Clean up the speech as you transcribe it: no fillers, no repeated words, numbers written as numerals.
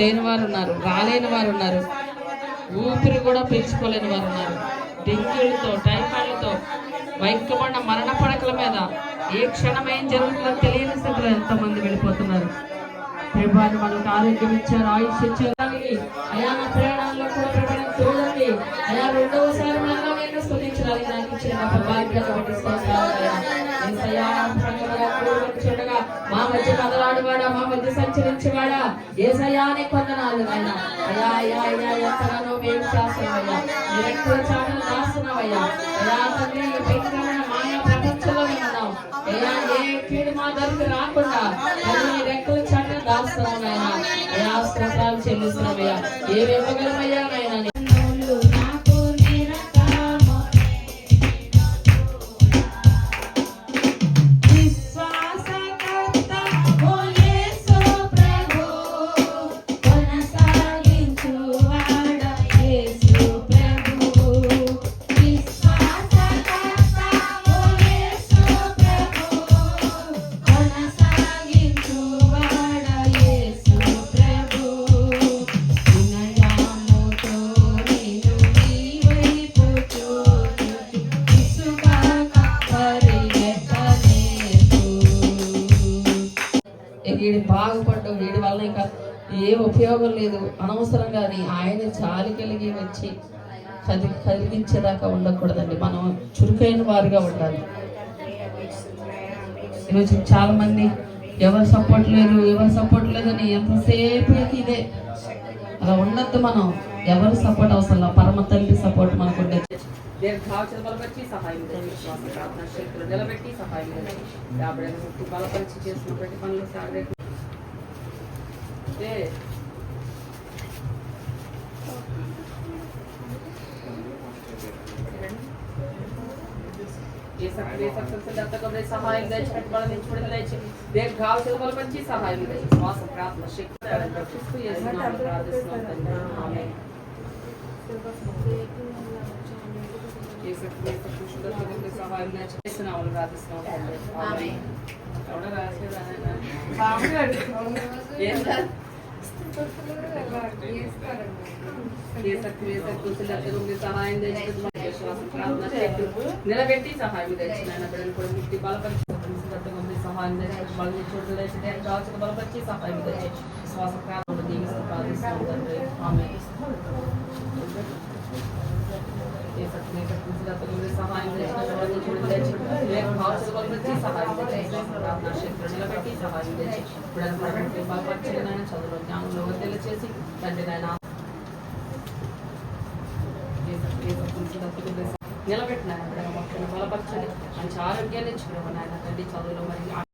లేని వారు ఉన్నారు, రాలేని వారు ఉన్నారు, ఊపిరి కూడా పీల్చుకోలేని వారు ఉన్నారు. డెంగ్యూలతో, టైఫాయిడ్లతో వైద్యమైన మరణ పడకల మీద ఏ క్షణం ఏం జరుగుతుందో తెలియని స్థితిలో ఎంతమంది వెళ్ళిపోతున్నారు. ప్రభాని మనకు ఆరోగ్యం ఇచ్చారు, ఆయుష్ ఇచ్చారు. అయా నా ప్రయాణాల్లో కూడా ప్రభావం చూడండి. అయా రెండవసారి మళ్ళా నేను స్తుతించడానికి నాకు ఇచ్చిన గొప్ప భాగ్యాన్ని బట్టి చూడగా మా మధ్య కదలాడువాడా, మా మధ్య సంచరించేవాడా, ఏసయ్యాని కొందనాలు ఆయన. అయా అయా అయా ఎంతగానో మేము చేస్తామయ్యా, మీరు ఎక్కువ చాటలు దాస్తున్నావయ్యా. అయా తండ్రి ఈ భయంకరమైన మానవ ప్రపంచంలో ఉన్నాం అయ్యా. ఏ కీడు మా దగ్గర రాకుండా రెక్కల చాటలు దాస్తున్నాం నాయన. అయా స్తోత్రాలు చెల్లిస్తున్నామయ్యా. ఏమి ఇవ్వగలమయ్యా నాయన. వీడి బాగుపడ్డం, వీడి వల్ల ఇంకా ఏ ఉపయోగం లేదు, అనవసరంగా ఆయన చాలి కలిగి వచ్చి కలిగించేదాకా ఉండకూడదండి. మనం చురుకైన వారుగా ఉండాలి. ఈరోజు చాలా మంది ఎవరు సపోర్ట్ లేదని ఎంతసేపు ఇదే అలా ఉండద్దు. మనం ఎవరు సపోర్ట్ అవసరం, పరమ తల్లి సపోర్ట్ మనకు ఉండేది. బలపరిచి సహాయం ప్రార్థన శక్తులు నిలబెట్టి సహాయం బలపరిచి చేసినటువంటి పనులు సాగ సహాయం దయచేసి బలపరిచి సహాయం శ్వాస ప్రార్థన శక్తి సహాయం చేస్తున్నాము ప్రార్థిస్తున్నాం. సహాయం నిలబెట్టి సహాయం తెచ్చినాయన బిడ్డలు కూడా ముట్టి బలపరిచి సహాయం బలపరిచి సహాయం తెచ్చి శ్వాస ప్రార్థన దీవిస్తూ ప్రార్థిస్తున్నాం తండ్రి. ఆమె సహాయం నిలబెట్టి సహాయం తెచ్చి బలపరిచిన చదువులో జ్ఞానంలో వర్ధలు చేసి తండ్రి నాయన నిలబెట్టిన మొక్కను బలపరచండి. మంచి ఆరోగ్యాన్ని ఇచ్చుకున్నాము నాయన తండ్రి. చదువులో మరి